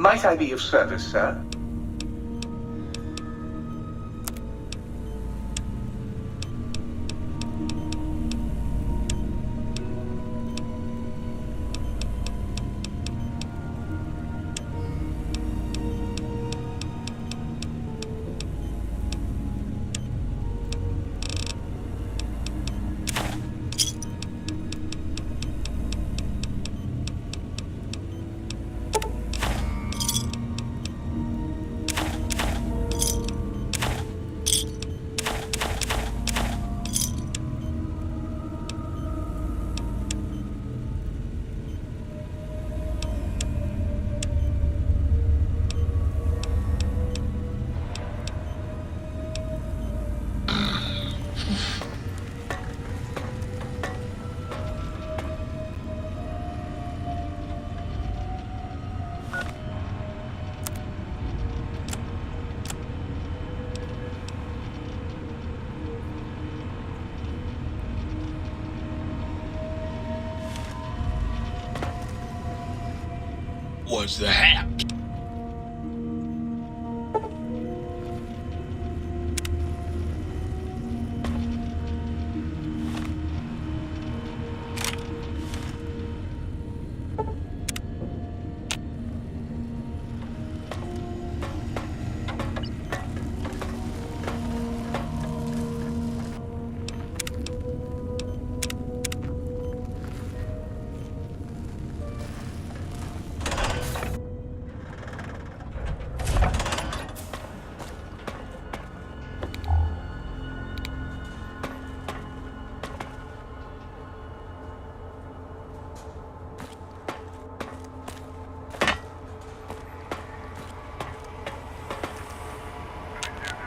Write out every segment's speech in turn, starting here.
Might I be of service, sir? Was the hat?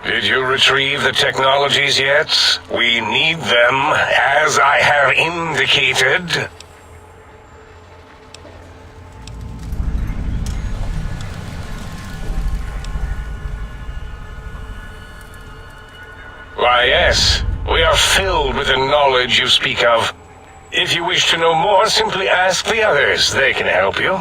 Did you retrieve the technologies yet? We need them, as I have indicated. Why, yes. We are filled with the knowledge you speak of. If you wish to know more, simply ask the others. They can help you.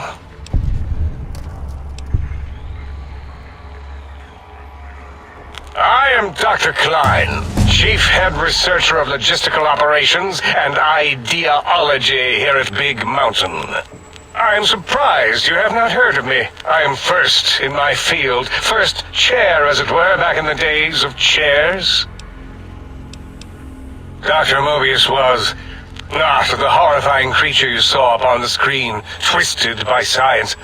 I am Dr. Klein, Chief Head Researcher of Logistical Operations and Ideology here at Big Mountain. I am surprised you have not heard of me. I am first in my field, first chair, as it were, back in the days of chairs. Dr. Mobius was not the horrifying creature you saw upon the screen, twisted by science.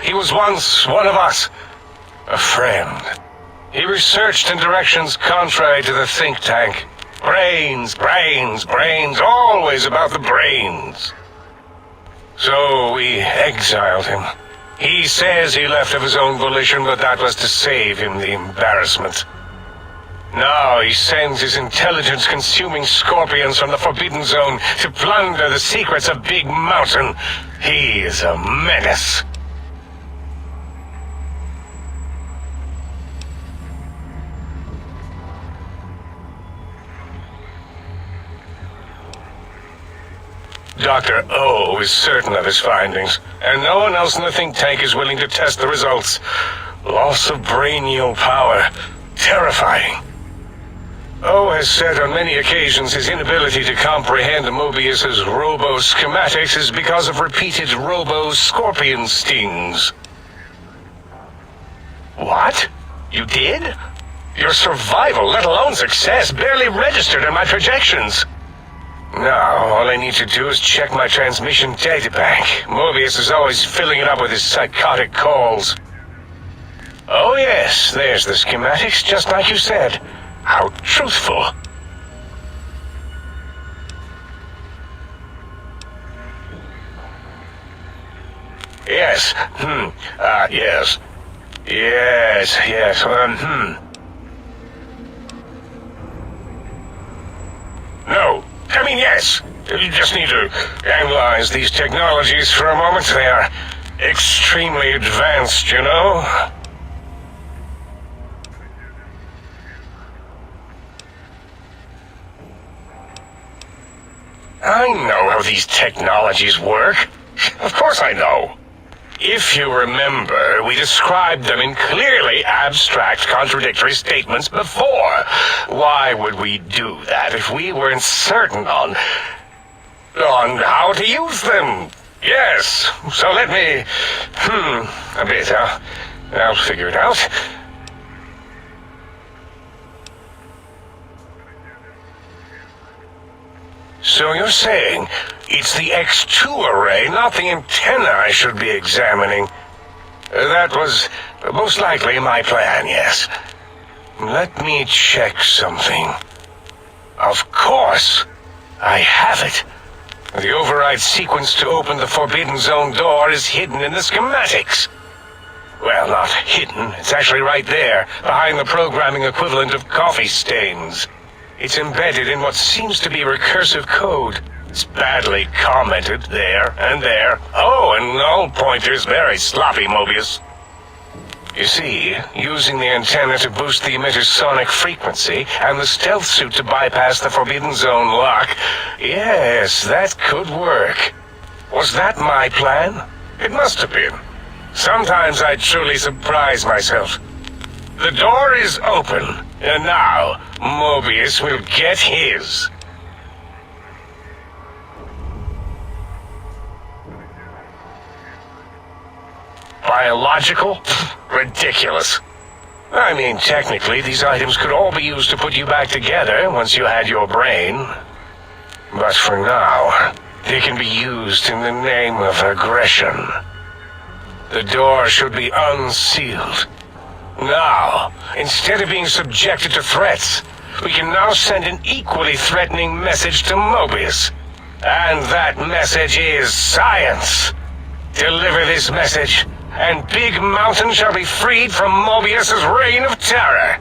He was once one of us, a friend. He researched in directions contrary to the think tank. Brains, brains, brains, always about the brains. So we exiled him. He says he left of his own volition, but that was to save him the embarrassment. Now he sends his intelligence-consuming scorpions from the Forbidden Zone to plunder the secrets of Big Mountain. He is a menace. Dr. O is certain of his findings, and no one else in the think tank is willing to test the results. Loss of brainial power. Terrifying. O has said on many occasions his inability to comprehend Mobius's robo-schematics is because of repeated robo-scorpion stings. What? You did? Your survival, let alone success, barely registered in my projections. Now, all I need to do is check my transmission databank. Mobius is always filling it up with his psychotic calls. Oh yes, there's the schematics, just like you said. How truthful. Yes, yes. Yes, No. I mean, yes. You just need to analyze these technologies for a moment. They are extremely advanced, you know? I know how these technologies work. Of course I know. If you remember, we described them in clearly abstract, contradictory statements before. Why would we do that if we weren't certain on how to use them? Yes, so let me... a bit, huh? I'll figure it out. So you're saying it's the X2 array, not the antenna I should be examining? That was most likely my plan, yes. Let me check something. Of course, I have it. The override sequence to open the Forbidden Zone door is hidden in the schematics. Well, not hidden. It's actually right there, behind the programming equivalent of coffee stains. It's embedded in what seems to be recursive code. It's badly commented there and there. Oh, and null pointers very sloppy, Mobius. You see, using the antenna to boost the emitter's sonic frequency and the stealth suit to bypass the Forbidden Zone lock, yes, that could work. Was that my plan? It must have been. Sometimes I truly surprise myself. The door is open, and now Mobius will get his. Biological? Ridiculous. I mean, technically, these items could all be used to put you back together once you had your brain. But for now, they can be used in the name of aggression. The door should be unsealed. Now, instead of being subjected to threats, we can now send an equally threatening message to Mobius. And that message is science. Deliver this message, and Big Mountain shall be freed from Mobius's reign of terror.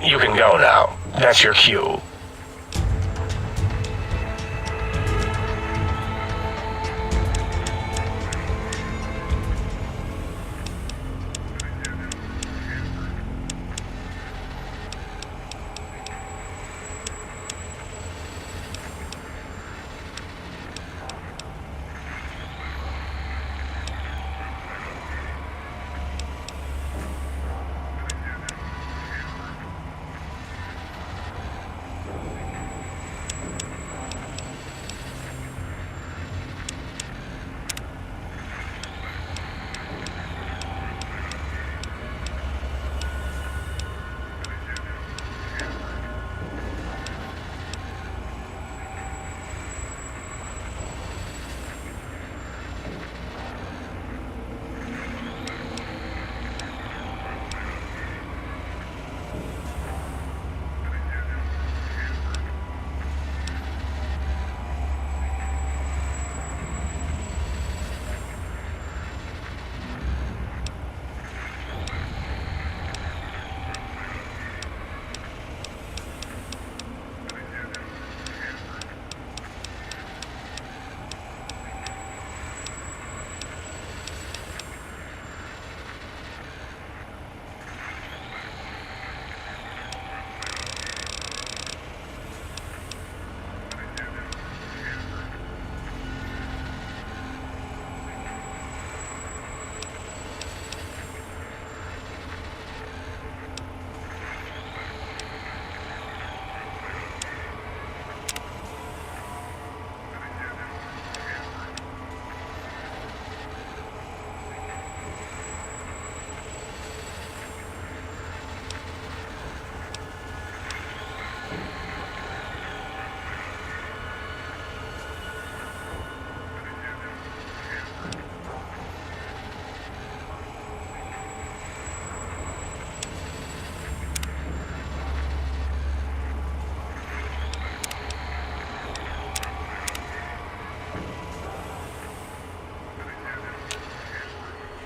You can go now. That's your cue.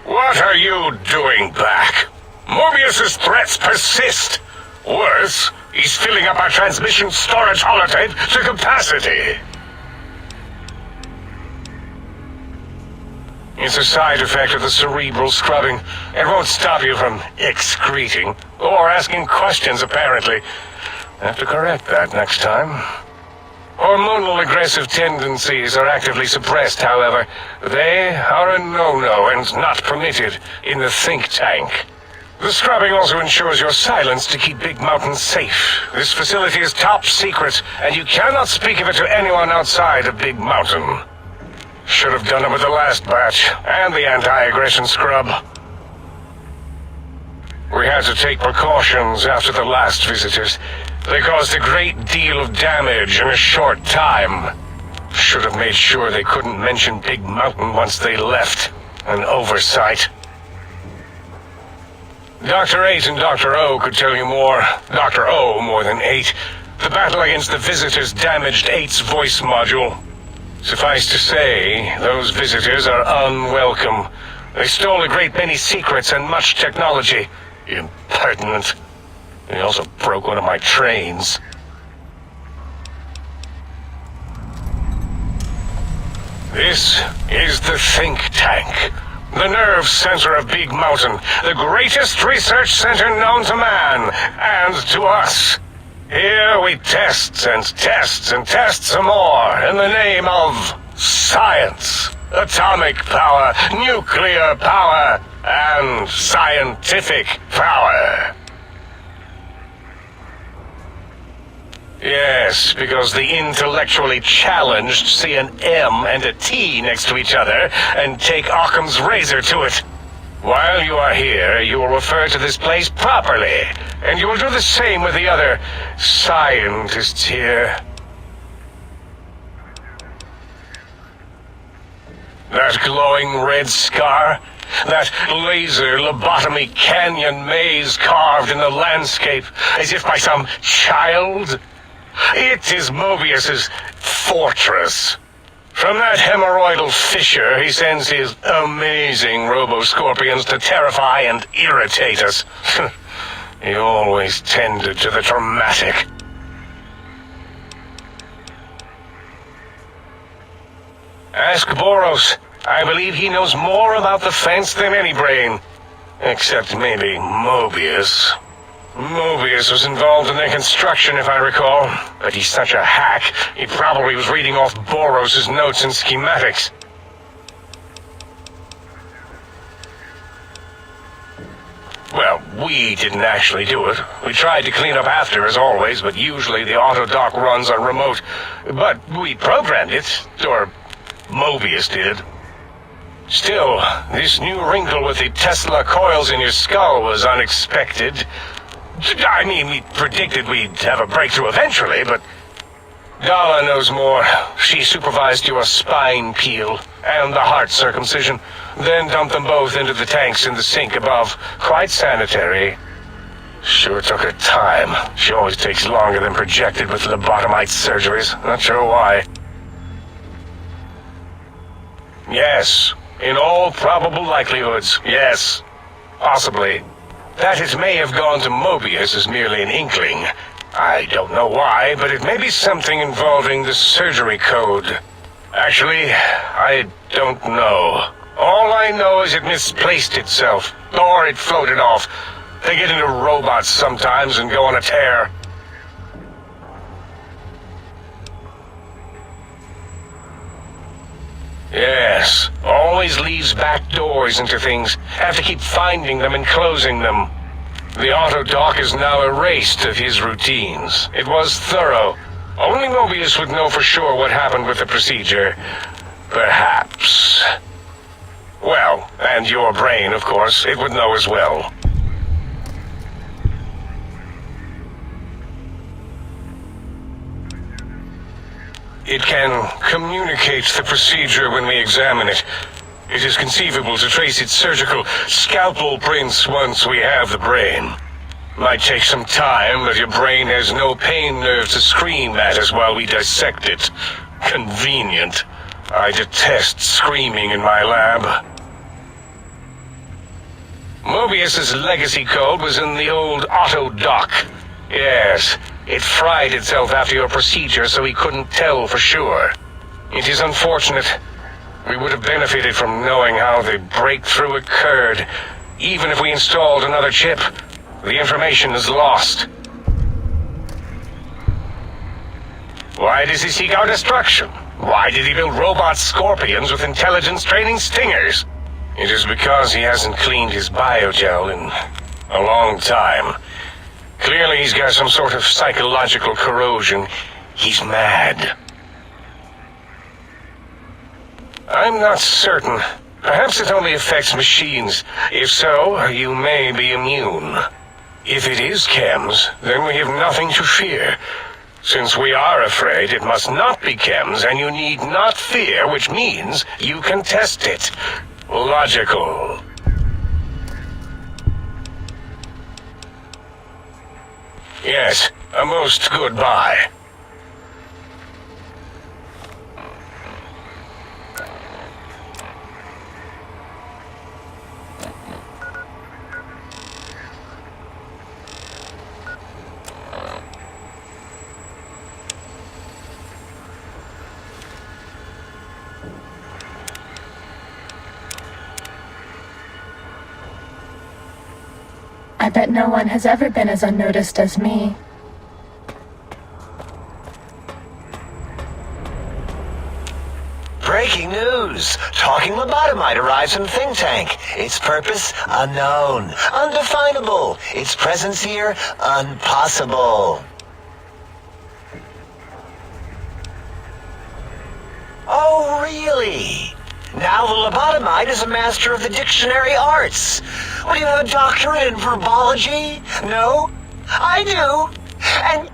What are you doing back? Mobius's threats persist. Worse, he's filling up our transmission storage holotape to capacity. It's a side effect of the cerebral scrubbing. It won't stop you from excreting, or asking questions, apparently. I have to correct that next time. Hormonal aggressive tendencies are actively suppressed, however. They are a no-no and not permitted in the think tank. The scrubbing also ensures your silence to keep Big Mountain safe. This facility is top secret, and you cannot speak of it to anyone outside of Big Mountain. Should have done it with the last batch, and the anti-aggression scrub. We had to take precautions after the last visitors. They caused a great deal of damage in a short time. Should have made sure they couldn't mention Big Mountain once they left. An oversight. Dr. 8 and Dr. O could tell you more. Dr. O more than 8. The battle against the visitors damaged 8's voice module. Suffice to say, those visitors are unwelcome. They stole a great many secrets and much technology. Impertinent. They also broke one of my trains. This is the think tank. The nerve center of Big Mountain, the greatest research center known to man, and to us. Here we test and test and test some more in the name of science, atomic power, nuclear power, and scientific power. Yes, because the intellectually challenged see an M and a T next to each other and take Occam's razor to it. While you are here, you will refer to this place properly, and you will do the same with the other scientists here. That glowing red scar? That laser lobotomy canyon maze carved in the landscape as if by some child? It is Mobius's fortress. From that hemorrhoidal fissure, he sends his amazing robo-scorpions to terrify and irritate us. He always tended to the dramatic. Ask Boros. I believe he knows more about the fence than any brain. Except maybe Mobius. Mobius was involved in their construction, if I recall. But he's such a hack, he probably was reading off Boros' notes and schematics. Well, we didn't actually do it. We tried to clean up after, as always, but usually the auto dock runs on remote. But we programmed it, or Mobius did. Still, this new wrinkle with the Tesla coils in your skull was unexpected. I mean, we predicted we'd have a breakthrough eventually, but Dala knows more. She supervised your spine peel and the heart circumcision, then dumped them both into the tanks in the sink above. Quite sanitary. Sure took her time. She always takes longer than projected with lobotomite surgeries. Not sure why. Yes. In all probable likelihoods, yes. Possibly. That it may have gone to Mobius is merely an inkling. I don't know why, but it may be something involving the surgery code. Actually, I don't know. All I know is it misplaced itself, or it floated off. They get into robots sometimes and go on a tear. Yes, always leaves back doors into things. Have to keep finding them and closing them. The auto dock is now erased of his routines. It was thorough. Only Mobius would know for sure what happened with the procedure. Perhaps. Well, and your brain, of course, it would know as well. It can communicate the procedure when we examine it. It is conceivable to trace its surgical scalpel prints once we have the brain. Might take some time, but your brain has no pain nerve to scream at us while we dissect it. Convenient. I detest screaming in my lab. Mobius's legacy code was in the old auto dock. Yes, it fried itself after your procedure, so he couldn't tell for sure. It is unfortunate. We would have benefited from knowing how the breakthrough occurred. Even if we installed another chip, the information is lost. Why does he seek our destruction? Why did he build robot scorpions with intelligence training stingers? It is because he hasn't cleaned his biogel in a long time. Clearly he's got some sort of psychological corrosion. He's mad. I'm not certain. Perhaps it only affects machines. If so, you may be immune. If it is chems, then we have nothing to fear. Since we are afraid, it must not be chems, and you need not fear, which means you can test it. Logical. Yes, a most good buy. I bet no one has ever been as unnoticed as me. Breaking news! Talking lobotomite arrives in Think Tank. Its purpose, unknown. Undefinable. Its presence here, impossible. Oh, really? Now the lobotomite is a master of the dictionary arts. What, do you have a doctorate in verbology? No? I do. And...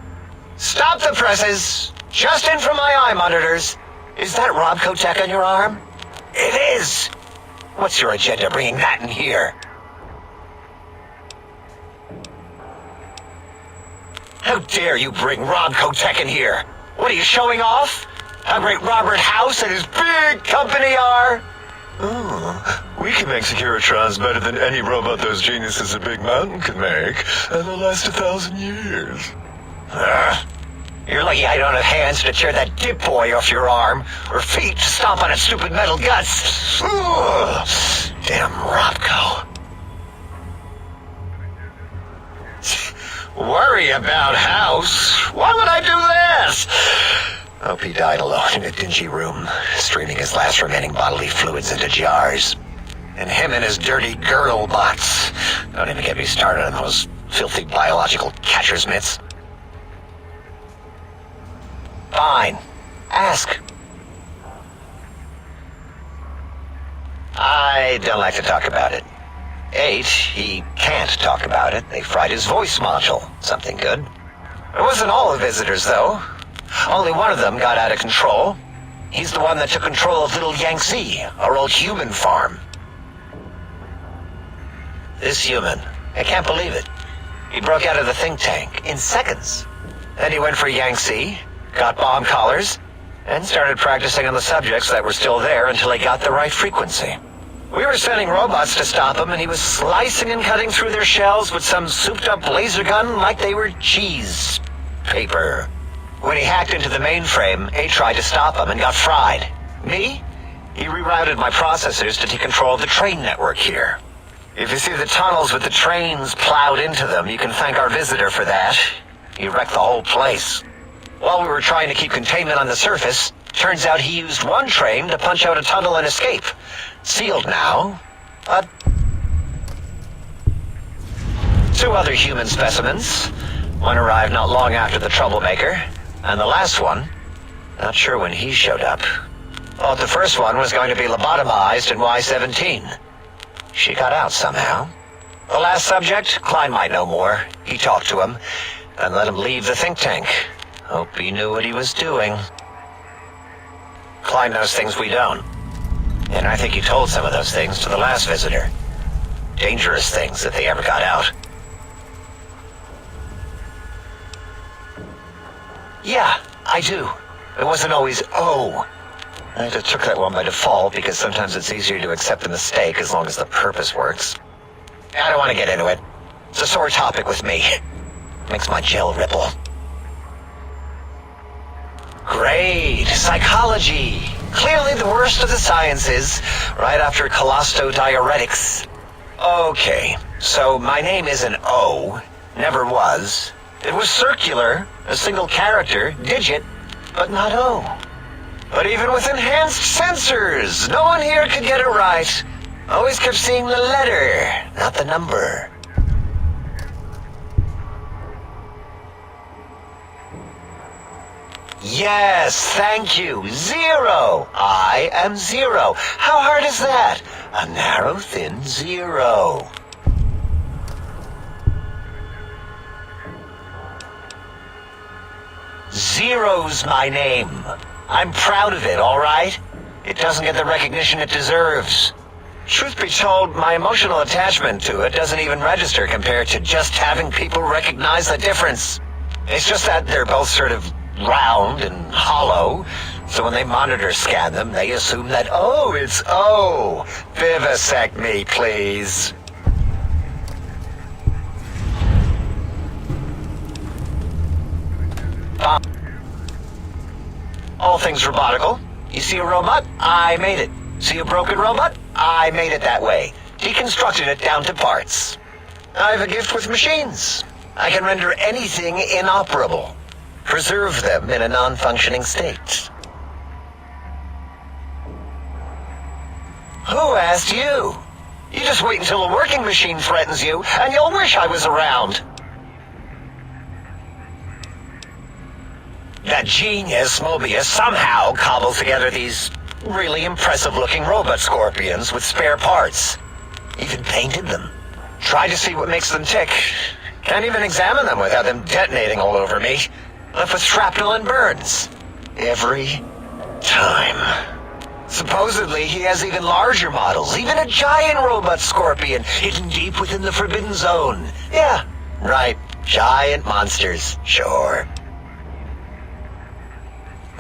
Stop the presses. Just in from my eye monitors. Is that Robco Tech on your arm? It is. What's your agenda bringing that in here? How dare you bring Robco Tech in here? What are you showing off? How great Robert House and his big company are? We can make Securitrons better than any robot those geniuses at Big Mountain can make, and they'll last 1,000 years. You're lucky I don't have hands to tear that dip boy off your arm, or feet to stomp on its stupid metal guts. Ugh. Damn Robco. Worry about House? Why would I do this? Hope he died alone in a dingy room, streaming his last remaining bodily fluids into jars. And him and his dirty girdle bots. Don't even get me started on those filthy biological catcher's mitts. Fine. Ask. I don't like to talk about it. 8, he can't talk about it. They fried his voice module. Something good. It wasn't all the visitors, though. Only one of them got out of control. He's the one that took control of Little Yangtze, our old human farm. This human, I can't believe it. He broke out of the think tank in seconds. Then he went for Yangtze, got bomb collars, and started practicing on the subjects that were still there until he got the right frequency. We were sending robots to stop him, and he was slicing and cutting through their shells with some souped-up laser gun like they were cheese paper. When he hacked into the mainframe, A tried to stop him and got fried. Me? He rerouted my processors to take control of the train network here. If you see the tunnels with the trains plowed into them, you can thank our visitor for that. He wrecked the whole place. While we were trying to keep containment on the surface, turns out he used one train to punch out a tunnel and escape. Sealed now, but... 2 other human specimens. One arrived not long after the troublemaker, and the last one, not sure when he showed up. Thought the first one was going to be lobotomized in Y-17. She got out somehow. The last subject, Klein might know more. He talked to him, and let him leave the think tank. Hope he knew what he was doing. Klein knows things we don't. And I think he told some of those things to the last visitor. Dangerous things if they ever got out. Yeah, I do. It wasn't always oh. I just took that one by default because sometimes it's easier to accept the mistake as long as the purpose works. I don't want to get into it. It's a sore topic with me. Makes my gel ripple. Great. Psychology. Clearly the worst of the sciences, right after colostodiuretics. Okay, so my name is an O. Never was. It was circular, a single character, digit, but not O. But even with enhanced sensors, no one here could get it right. Always kept seeing the letter, not the number. Yes, thank you. 0. I am 0. How hard is that? A narrow, thin 0. Zero's my name. I'm proud of it, all right? It doesn't get the recognition it deserves. Truth be told, my emotional attachment to it doesn't even register compared to just having people recognize the difference. It's just that they're both sort of round and hollow, so when they monitor scan them, they assume that, oh, it's O. Vivisect me, please. All things robotical. You see a robot? I made it. See a broken robot? I made it that way. Deconstructed it down to parts. I have a gift with machines. I can render anything inoperable. Preserve them in a non-functioning state. Who asked you? You just wait until a working machine threatens you, and you'll wish I was around. That genius Mobius somehow cobbled together these really impressive-looking robot scorpions with spare parts. Even painted them. Tried to see what makes them tick. Can't even examine them without them detonating all over me. Left with shrapnel and burns. Every time. Supposedly, he has even larger models, even a giant robot scorpion hidden deep within the Forbidden Zone. Yeah, right. Giant monsters, sure.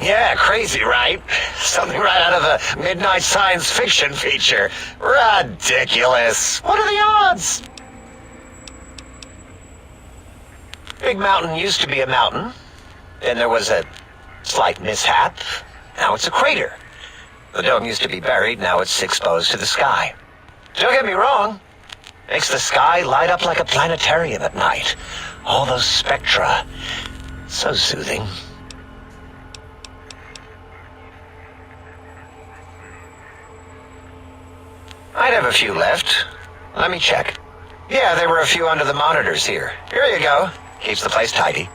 Yeah, crazy, right? Something right out of a midnight science fiction feature. Ridiculous. What are the odds? Big Mountain used to be a mountain. Then there was a slight mishap. Now it's a crater. The dome used to be buried, now it's exposed to the sky. Don't get me wrong. Makes the sky light up like a planetarium at night. All those spectra. So soothing. I'd have a few left. Let me check. Yeah, there were a few under the monitors here. Here you go. Keeps the place tidy.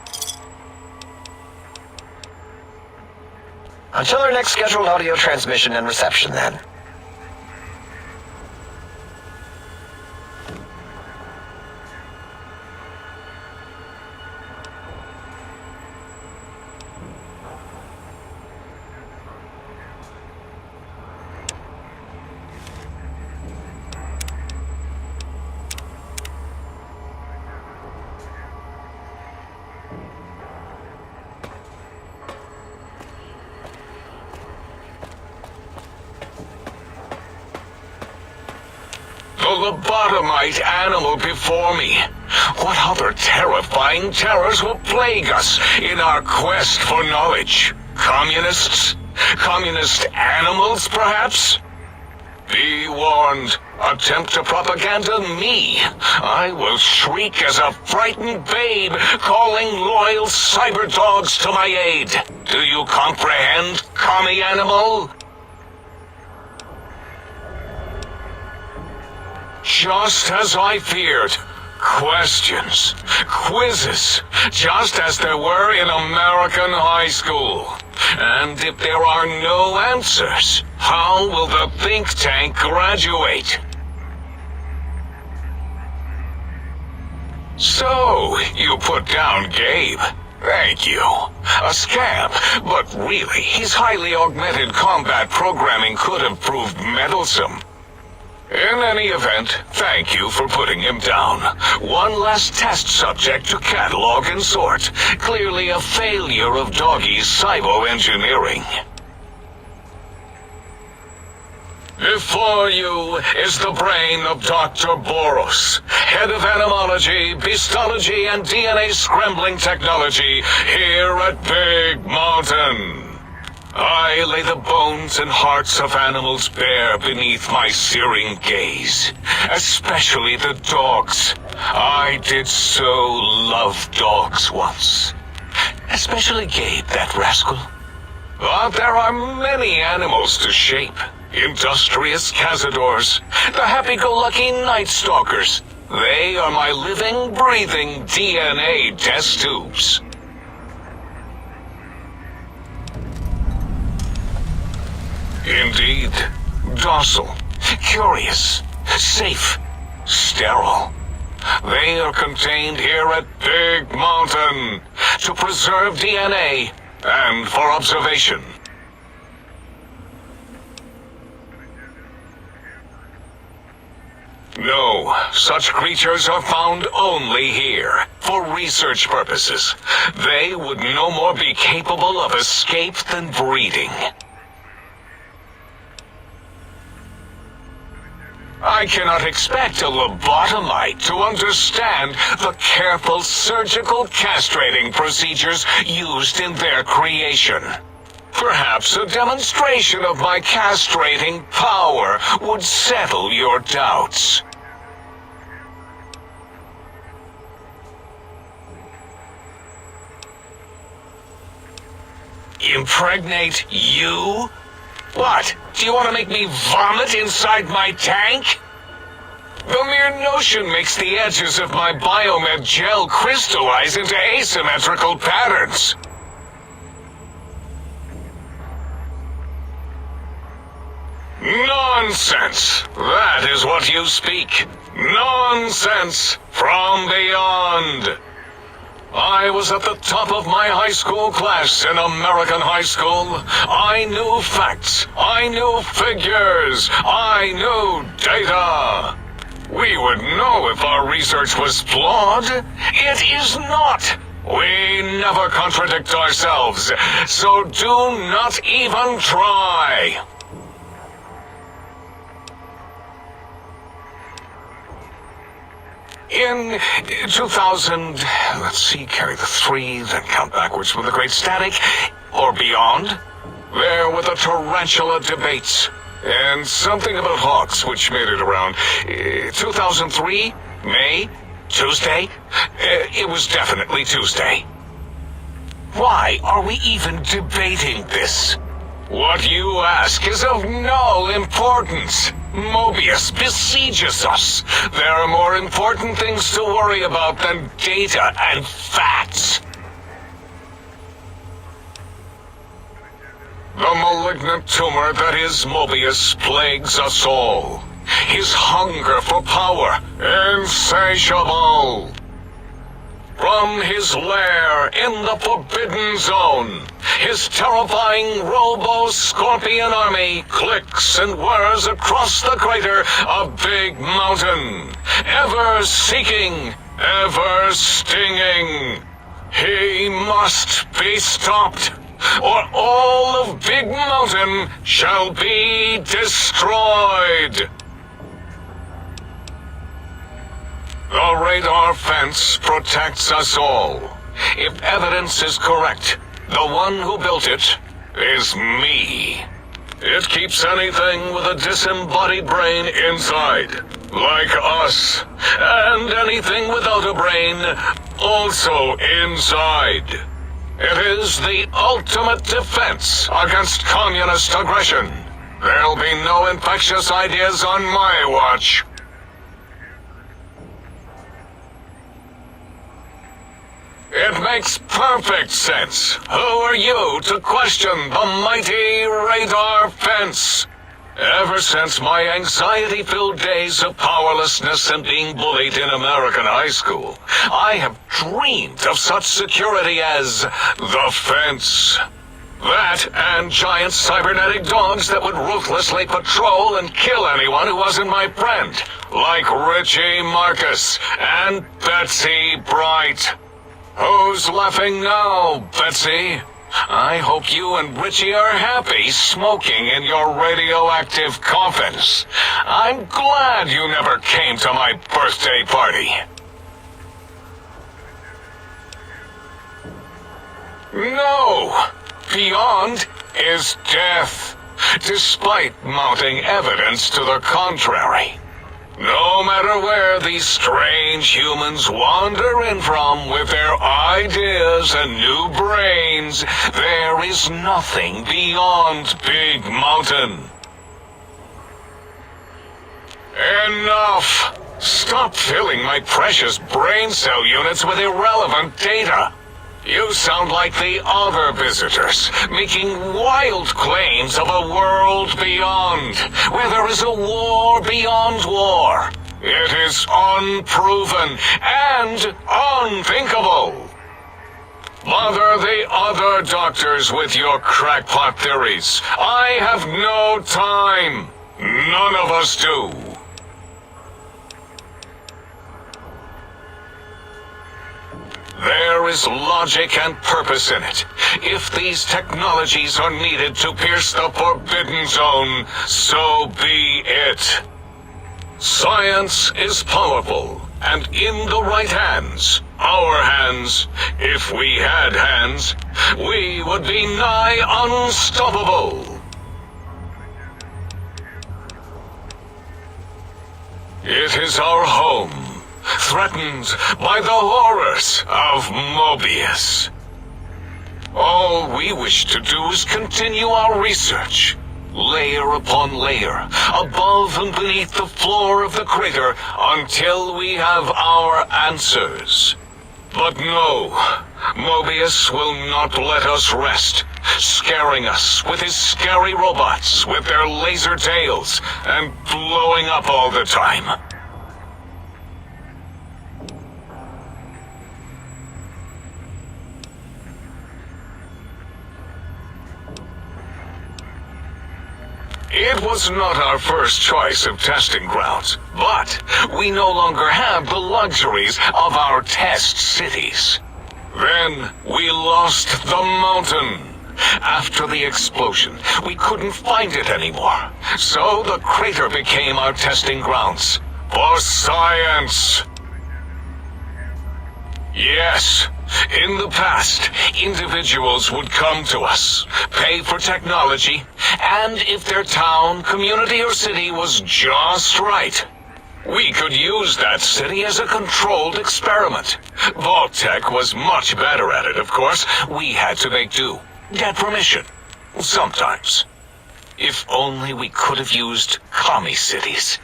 Until our next scheduled audio transmission and reception, then. The lobotomite animal before me. What other terrifying terrors will plague us in our quest for knowledge? Communists? Communist animals, perhaps? Be warned. Attempt to propaganda me. I will shriek as a frightened babe, calling loyal cyber dogs to my aid. Do you comprehend, commie animal? Just as I feared. Questions, quizzes, just as there were in American high school. And if there are no answers, how will the think tank graduate? So, you put down Gabe. Thank you. A scamp, but really, his highly augmented combat programming could have proved meddlesome. In any event, thank you for putting him down. One less test subject to catalog and sort. Clearly a failure of Doggy's cybo-engineering. Before you is the brain of Dr. Boros, head of animology, beastology, and DNA scrambling technology here at Big Mountain. I lay the bones and hearts of animals bare beneath my searing gaze, especially the dogs. I did so love dogs once. Especially Gabe, that rascal. But there are many animals to shape. Industrious cazadors, the happy-go-lucky night stalkers. They are my living, breathing DNA test tubes. Indeed, docile, curious, safe, sterile. They are contained here at Big Mountain to preserve DNA and for observation. No, such creatures are found only here, for research purposes. They would no more be capable of escape than breeding. I cannot expect a lobotomite to understand the careful surgical castrating procedures used in their creation. Perhaps a demonstration of my castrating power would settle your doubts. Impregnate you? What? Do you want to make me vomit inside my tank? The mere notion makes the edges of my biomed gel crystallize into asymmetrical patterns. Nonsense! That is what you speak. Nonsense from beyond. I was at the top of my high school class in American high school. I knew facts. I knew figures. I knew data. We would know if our research was flawed. It is not. We never contradict ourselves, so do not even try. In 2000, let's see, carry the 3, then count backwards with the great static, or beyond, there were the tarantula debates, and something about hawks, which made it around 2003, May, Tuesday. It was definitely Tuesday. Why are we even debating this? What you ask is of no importance. Mobius besieges us. There are more important things to worry about than data and facts. The malignant tumor that is Mobius plagues us all. His hunger for power, insatiable. From his lair in the Forbidden Zone, his terrifying Robo-Scorpion army clicks and whirs across the crater of Big Mountain, ever seeking, ever stinging. He must be stopped, or all of Big Mountain shall be destroyed. The radar fence protects us all. If evidence is correct, the one who built it is me. It keeps anything with a disembodied brain inside, like us, and anything without a brain also inside. It is the ultimate defense against communist aggression. There'll be no infectious ideas on my watch. It makes perfect sense. Who are you to question the mighty radar fence? Ever since my anxiety-filled days of powerlessness and being bullied in American high school, I have dreamed of such security as the fence. That and giant cybernetic dogs that would ruthlessly patrol and kill anyone who wasn't my friend, like Richie Marcus and Betsy Bright. Who's laughing now, Betsy? I hope you and Richie are happy smoking in your radioactive coffins. I'm glad you never came to my birthday party. No! Beyond is death, despite mounting evidence to the contrary. No matter where these strange humans wander in from with their ideas and new brains, there is nothing beyond Big Mountain. Enough! Stop filling my precious brain cell units with irrelevant data. You sound like the other visitors, making wild claims of a world beyond, where there is a war beyond war. It is unproven and unthinkable. Bother the other doctors with your crackpot theories. I have no time. None of us do. There is logic and purpose in it. If these technologies are needed to pierce the Forbidden Zone, so be it. Science is powerful, and in the right hands, our hands, if we had hands, we would be nigh unstoppable. It is our home, threatened by the horrors of Mobius. All we wish to do is continue our research, layer upon layer, above and beneath the floor of the crater, until we have our answers. But no, Mobius will not let us rest, scaring us with his scary robots with their laser tails and blowing up all the time. It was not our first choice of testing grounds, but we no longer have the luxuries of our test cities. Then we lost the mountain. After the explosion, we couldn't find it anymore, so the crater became our testing grounds for science. Yes, in the past, individuals would come to us, pay for technology, and if their town, community, or city was just right, we could use that city as a controlled experiment. Vault-Tec was much better at it, of course. We had to make do, get permission, sometimes. If only we could have used commie cities.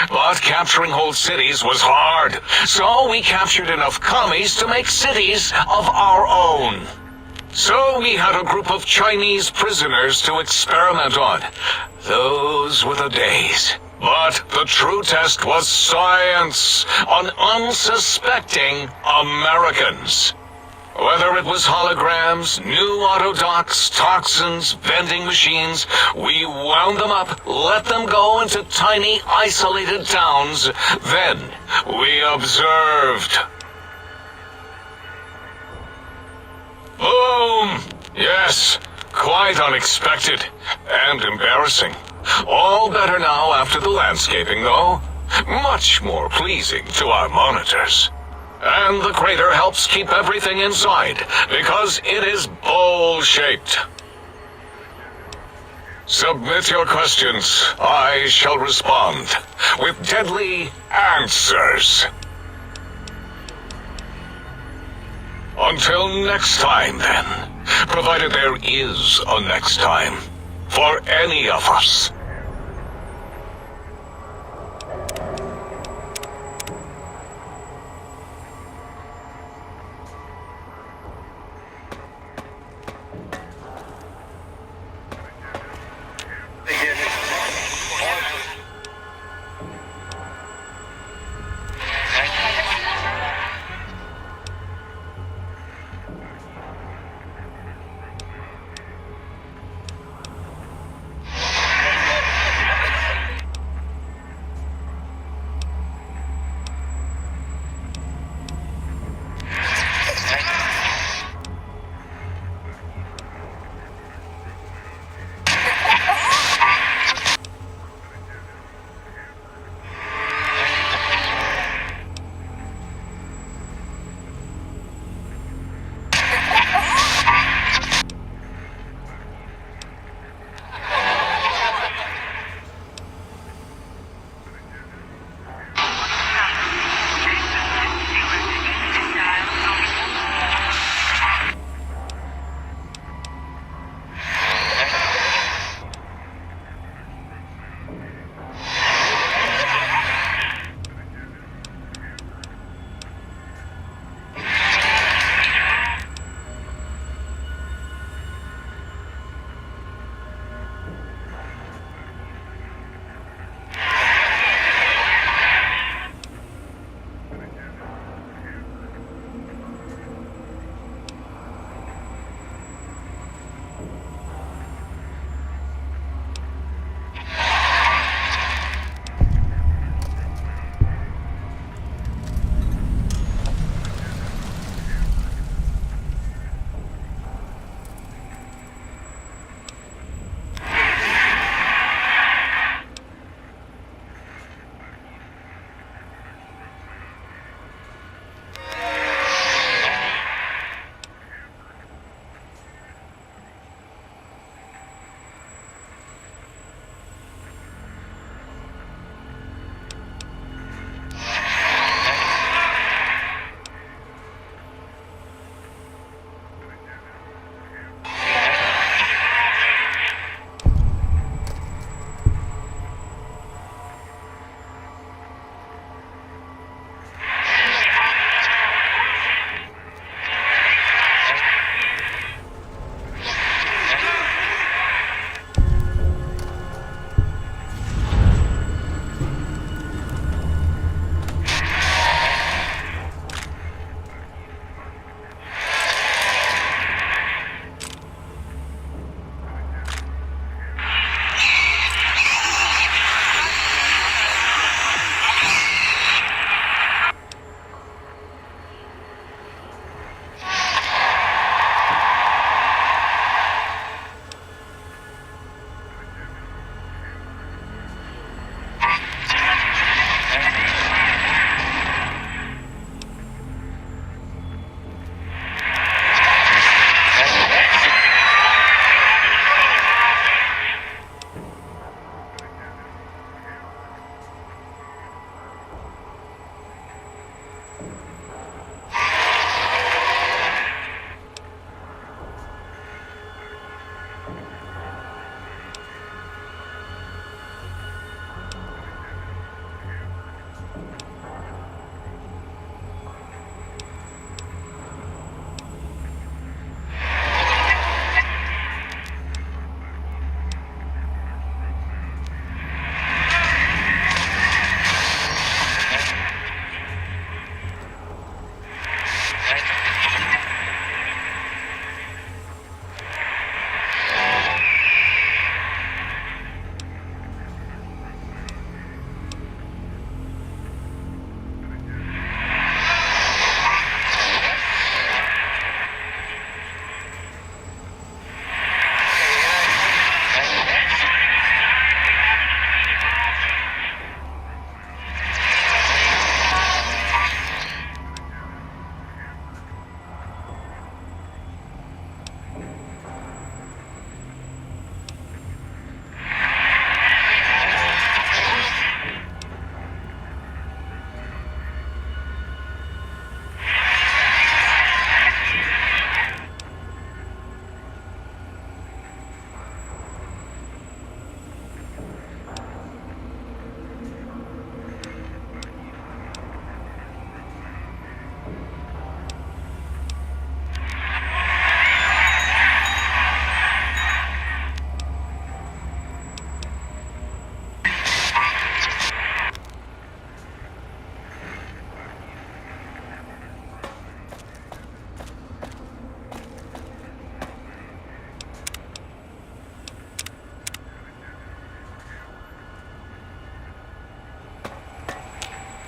But capturing whole cities was hard, so we captured enough commies to make cities of our own. So we had a group of Chinese prisoners to experiment on. Those were the days. But the true test was science on unsuspecting Americans. Whether it was holograms, new autodocs, toxins, vending machines, we wound them up, let them go into tiny, isolated towns. Then we observed. Boom! Yes, quite unexpected and embarrassing. All better now after the landscaping, though. Much more pleasing to our monitors. And the crater helps keep everything inside, because it is bowl-shaped. Submit your questions. I shall respond with deadly answers. Until next time, then. Provided there is a next time. For any of us.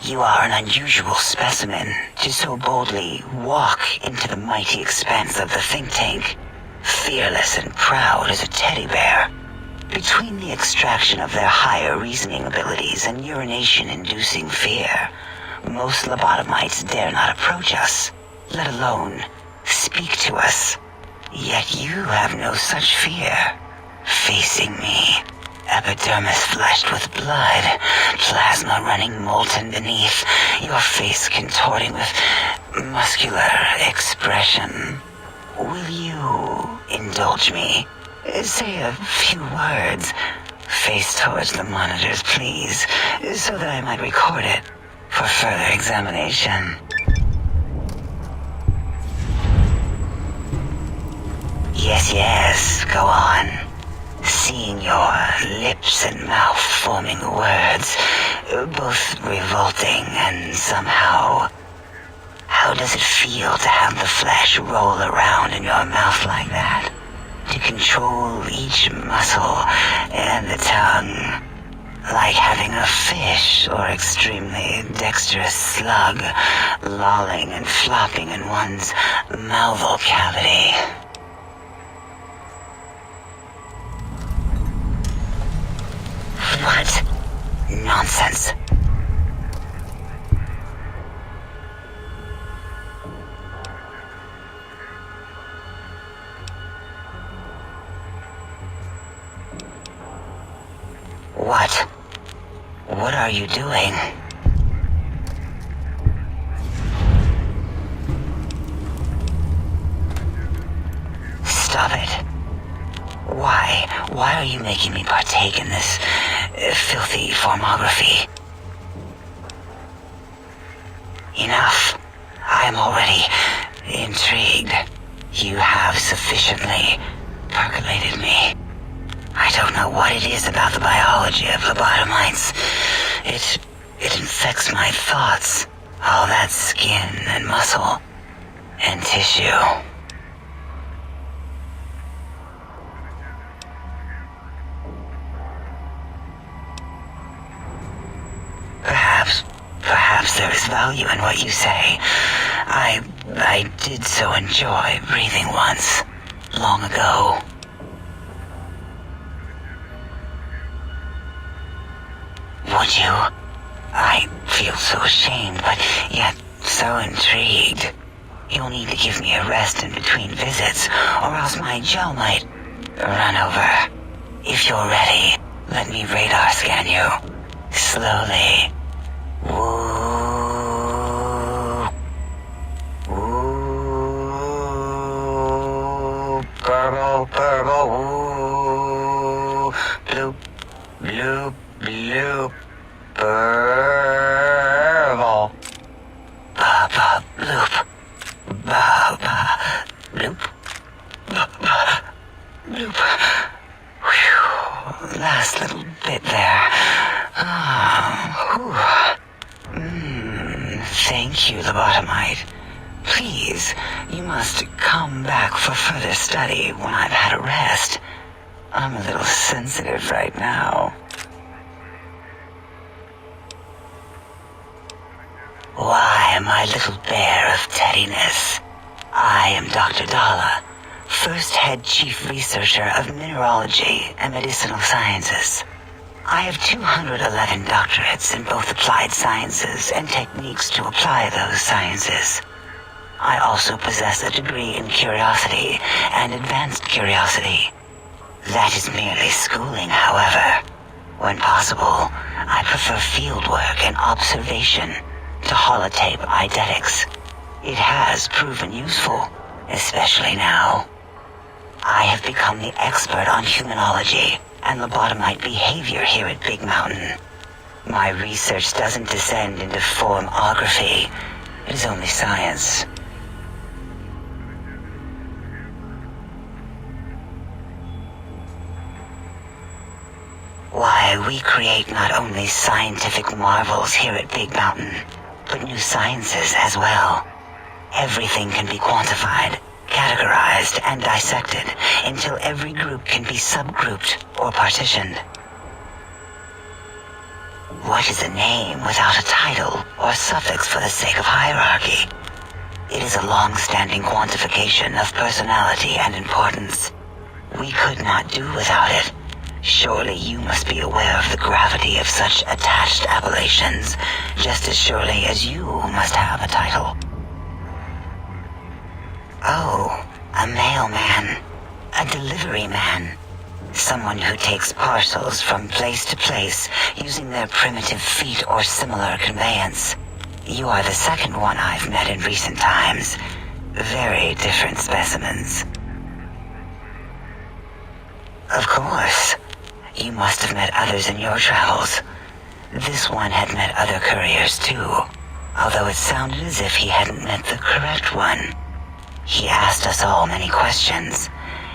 You are an unusual specimen to so boldly walk into the mighty expanse of the think tank, fearless and proud as a teddy bear. Between the extraction of their higher reasoning abilities and urination-inducing fear, most lobotomites dare not approach us, let alone speak to us. Yet you have no such fear. Facing me, epidermis fleshed with blood, plasma running molten beneath, your face contorting with muscular expression. Will you indulge me? Say a few words. Face towards the monitors, please, so that I might record it for further examination. Yes, go on. Seeing your lips and mouth forming words, both revolting and somehow... How does it feel to have the flesh roll around in your mouth like that? To control each muscle and the tongue, like having a fish or extremely dexterous slug lolling and flopping in one's mouthal cavity. What? Nonsense. What? What are you doing? Stop it. Why? Why are you making me partake in this filthy formography? Enough. I am already intrigued. You have sufficiently percolated me. I don't know what it is about the biology of lobotomites. It infects my thoughts. All that skin and muscle and tissue. Perhaps there is value in what you say. I did so enjoy breathing once, long ago. Would you? I feel so ashamed, but yet so intrigued. You'll need to give me a rest in between visits, or else my jaw might run over. If you're ready, let me radar scan you. Slowly. Woo. Serval. Ba-ba-bloop. Ba-ba-bloop. Ba-ba-bloop. Whew. Last little bit there. Thank you, lobotomite. Please, you must come back for further study when I've had a rest. I'm a little sensitive right now. Why, my little bear of teddiness. I am Dr. Dala, first head chief researcher of mineralogy and medicinal sciences. I have 211 doctorates in both applied sciences and techniques to apply those sciences. I also possess a degree in curiosity and advanced curiosity. That is merely schooling, however. When possible, I prefer fieldwork and observation to holotape eidetics. It has proven useful, especially now. I have become the expert on humanology and lobotomite behavior here at Big Mountain. My research doesn't descend into formography. It is only science. Why, we create not only scientific marvels here at Big Mountain, but new sciences as well. Everything can be quantified, categorized, and dissected until every group can be subgrouped or partitioned. What is a name without a title or suffix for the sake of hierarchy? It is a long-standing quantification of personality and importance. We could not do without it. Surely you must be aware of the gravity of such attached appellations, just as surely as you must have a title. Oh, a mailman, a delivery man, someone who takes parcels from place to place using their primitive feet or similar conveyance. You are the second one I've met in recent times. Very different specimens. Of course. You must have met others in your travels. This one had met other couriers too, although it sounded as if he hadn't met the correct one. He asked us all many questions,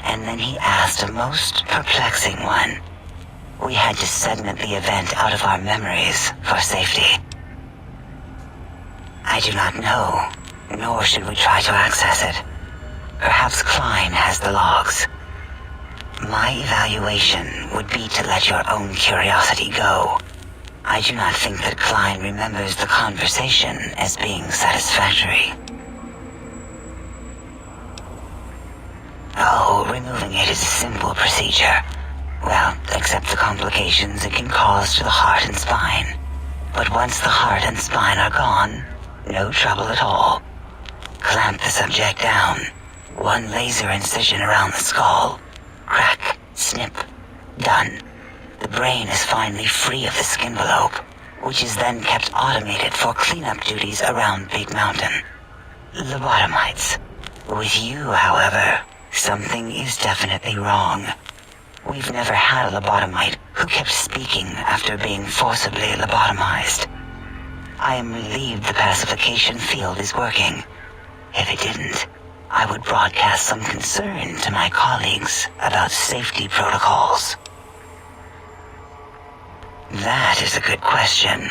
and then he asked a most perplexing one. We had to segment the event out of our memories for safety. I do not know, nor should we try to access it. Perhaps Klein has the logs. My evaluation would be to let your own curiosity go. I do not think that Klein remembers the conversation as being satisfactory. Oh, removing it is a simple procedure. Well, except the complications it can cause to the heart and spine. But once the heart and spine are gone, no trouble at all. Clamp the subject down. One laser incision around the skull. Crack, snip, done. The brain is finally free of the skin envelope, which is then kept automated for cleanup duties around Big Mountain. Lobotomites. With you, however, something is definitely wrong. We've never had a lobotomite who kept speaking after being forcibly lobotomized. I am relieved the pacification field is working. If it didn't, I would broadcast some concern to my colleagues about safety protocols. That is a good question.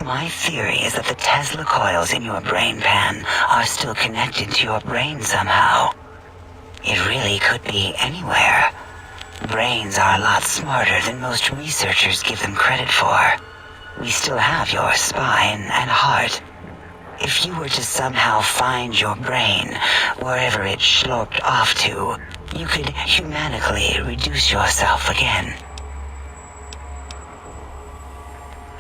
My theory is that the Tesla coils in your brain pan are still connected to your brain somehow. It really could be anywhere. Brains are a lot smarter than most researchers give them credit for. We still have your spine and heart. If you were to somehow find your brain, wherever it sloped off to, you could humanically reduce yourself again.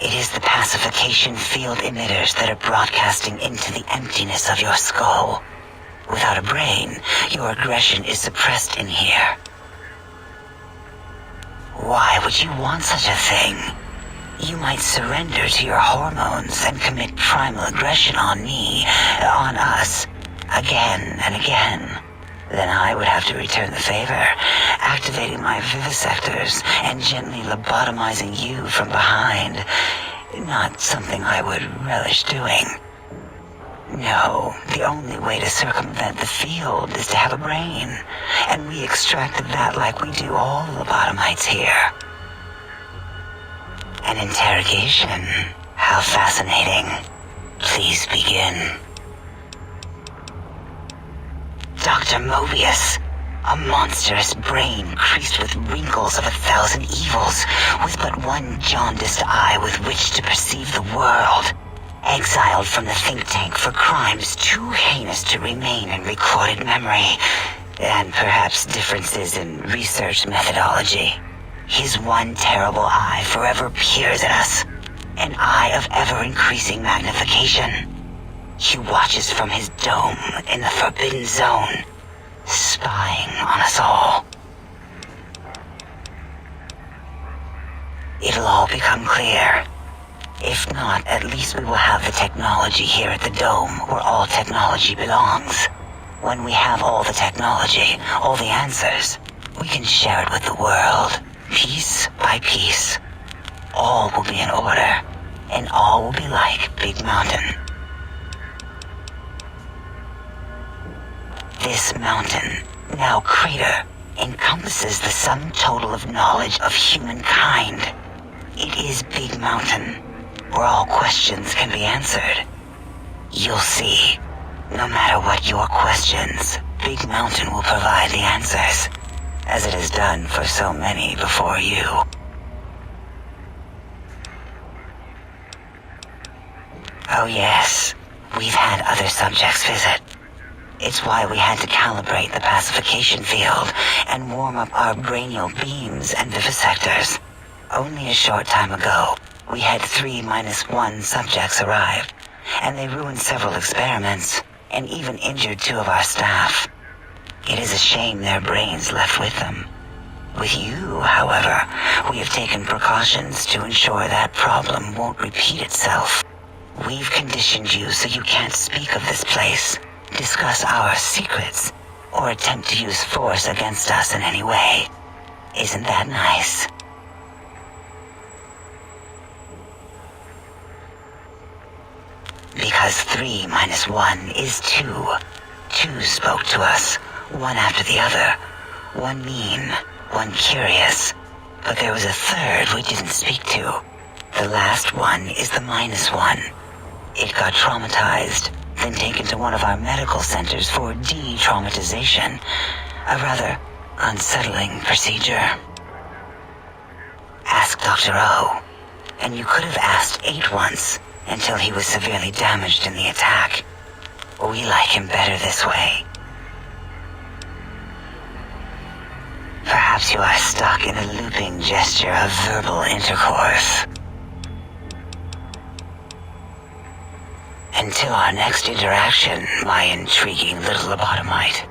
It is the pacification field emitters that are broadcasting into the emptiness of your skull. Without a brain, your aggression is suppressed in here. Why would you want such a thing? You might surrender to your hormones and commit primal aggression on me, on us, again and again. Then I would have to return the favor, activating my vivisectors and gently lobotomizing you from behind. not something I would relish doing. No, the only way to circumvent the field is to have a brain, and we extracted that like we do all lobotomites here. An interrogation? How fascinating. Please begin. Dr. Mobius, a monstrous brain creased with wrinkles of 1,000 evils, with but one jaundiced eye with which to perceive the world. Exiled from the think tank for crimes too heinous to remain in recorded memory, and perhaps differences in research methodology. His one terrible eye forever peers at us, an eye of ever-increasing magnification. He watches from his dome in the Forbidden Zone, spying on us all. It'll all become clear. If not, at least we will have the technology here at the Dome, where all technology belongs. When we have all the technology, all the answers, we can share it with the world, piece by piece. All will be in order, and all will be like Big Mountain. This mountain, now crater, encompasses the sum total of knowledge of humankind. It is Big Mountain, where all questions can be answered. You'll see, no matter what your questions, Big Mountain will provide the answers, as it has done for so many before you. Oh yes, we've had other subjects visit. It's why we had to calibrate the pacification field and warm up our brainial beams and vivisectors. Only a short time ago, we had 3-1 subjects arrive, and they ruined several experiments, and even injured 2 of our staff. It is a shame their brains left with them. With you, however, we have taken precautions to ensure that problem won't repeat itself. We've conditioned you so you can't speak of this place, discuss our secrets, or attempt to use force against us in any way. Isn't that nice? Because 3-1 is 2. 2 spoke to us, one after the other. One mean, one curious. But there was a third we didn't speak to. The last one is the -1. It got traumatized, then taken to one of our medical centers for de-traumatization. A rather unsettling procedure. Ask Dr. O. And you could have asked 8 once, until he was severely damaged in the attack. We like him better this way. Perhaps you are stuck in a looping gesture of verbal intercourse. Until our next interaction, my intriguing little lobotomite.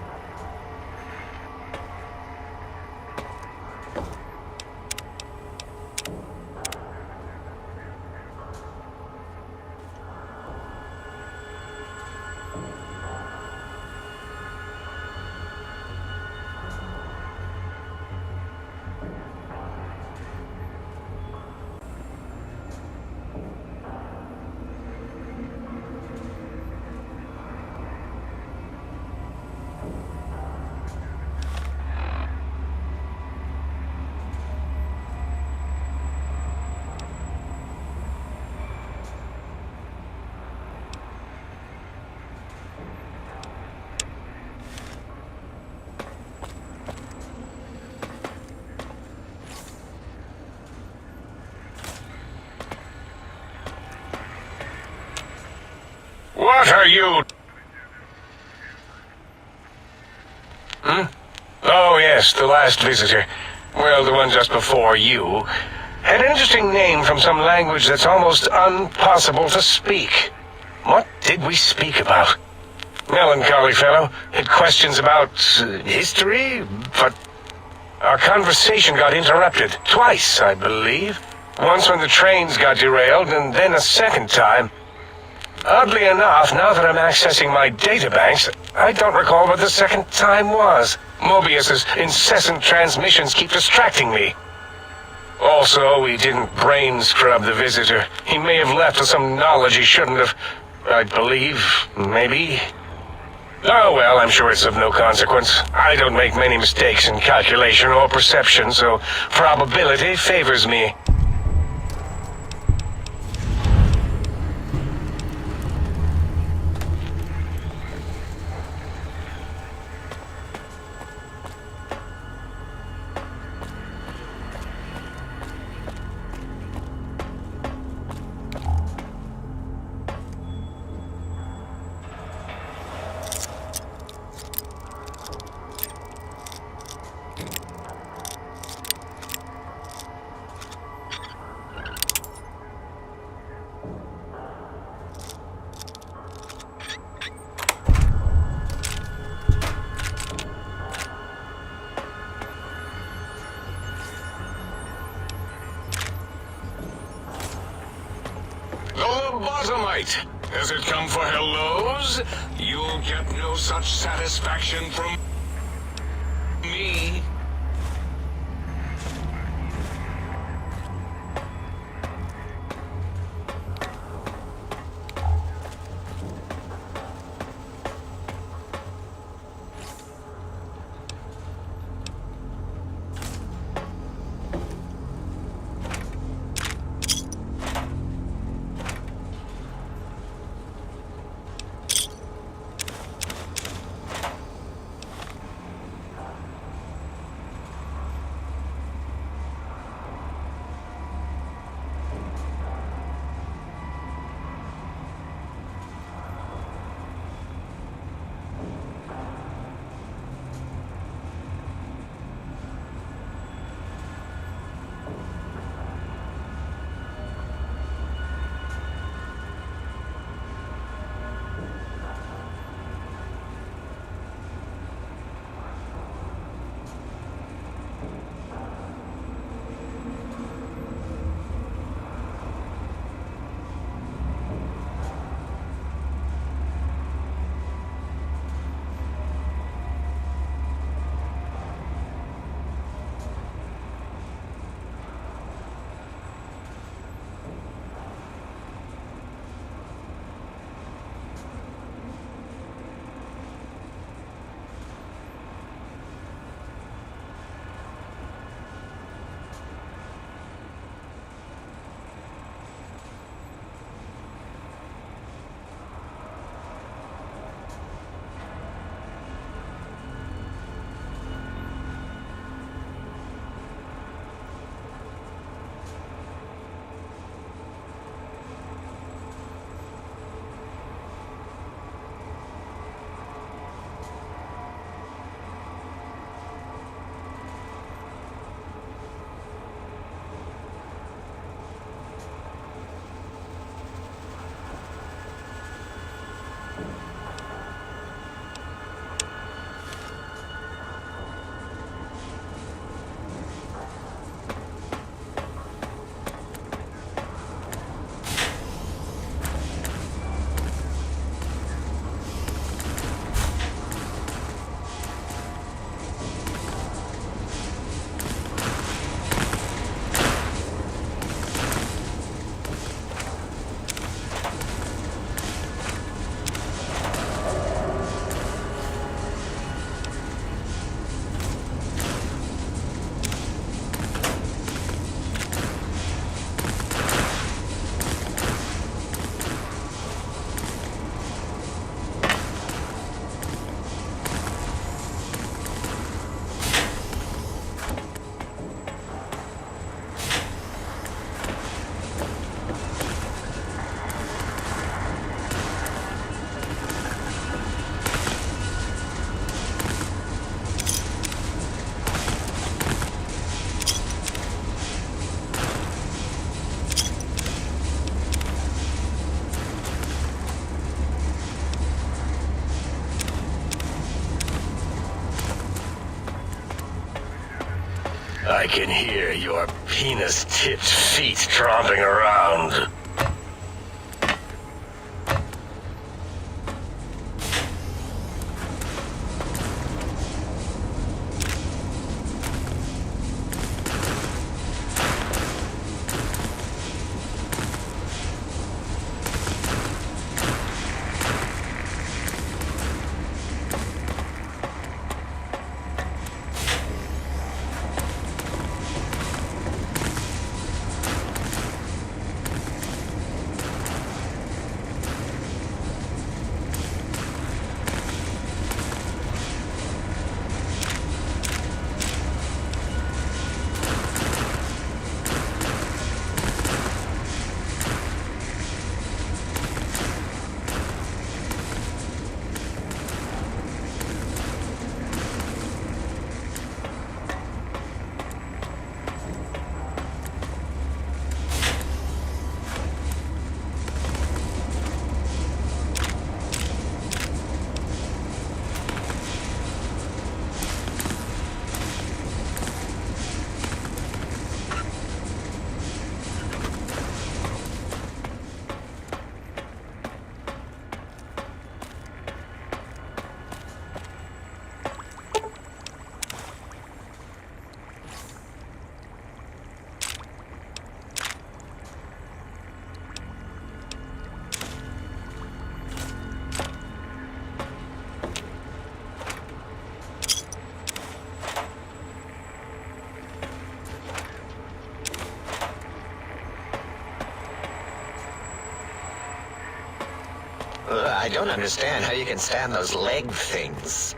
What are you... Oh, yes, the last visitor. Well, the one just before you. Had an interesting name from some language that's almost impossible to speak. What did we speak about? Melancholy fellow. Had questions about history, but our conversation got interrupted. Twice, I believe. Once when the trains got derailed, and then a second time. Oddly enough, now that I'm accessing my databanks, I don't recall what the second time was. Mobius's incessant transmissions keep distracting me. Also, we didn't brain scrub the visitor. He may have left with some knowledge he shouldn't have. I believe, maybe. Oh well, I'm sure it's of no consequence. I don't make many mistakes in calculation or perception, so probability favors me. Lobotomite! Has it come for hellos? You'll get no such satisfaction from me. I can hear your penis-tipped feet tromping around. I don't understand how you can stand those leg things.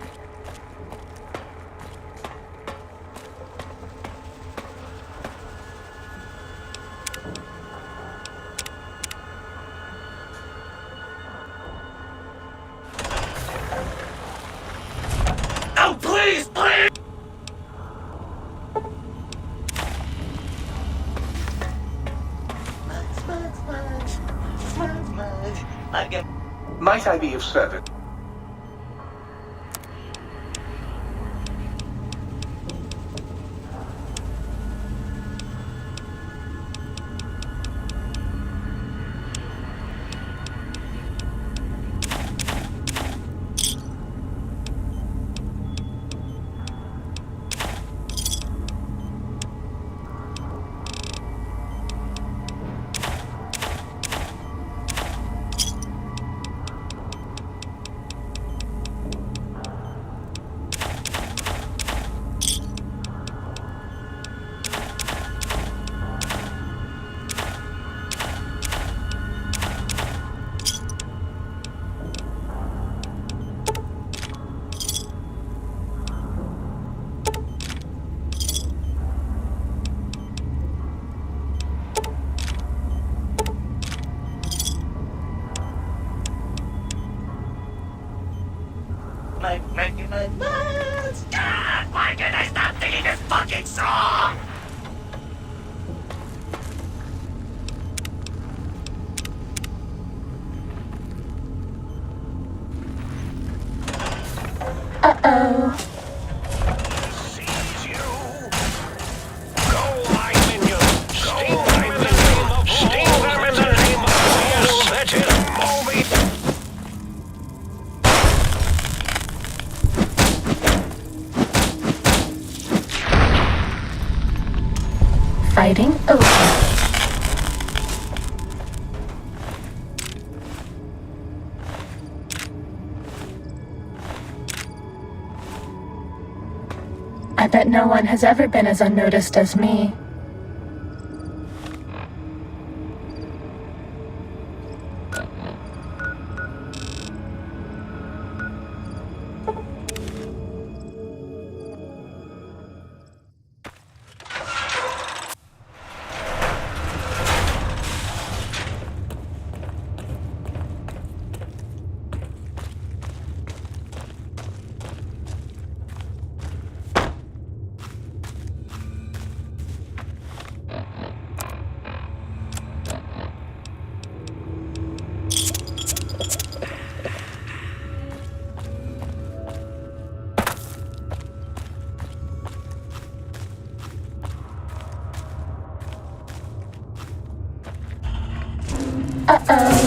Oh, please, please! Might I be of service? God, why can't I stop singing this fucking song? Uh-oh. Seize you! Go, my minions! Sting them in the name of... Sting them in the name of... Yes, that's it! Moby! Fighting over. I bet no one has ever been as unnoticed as me. Uh-oh.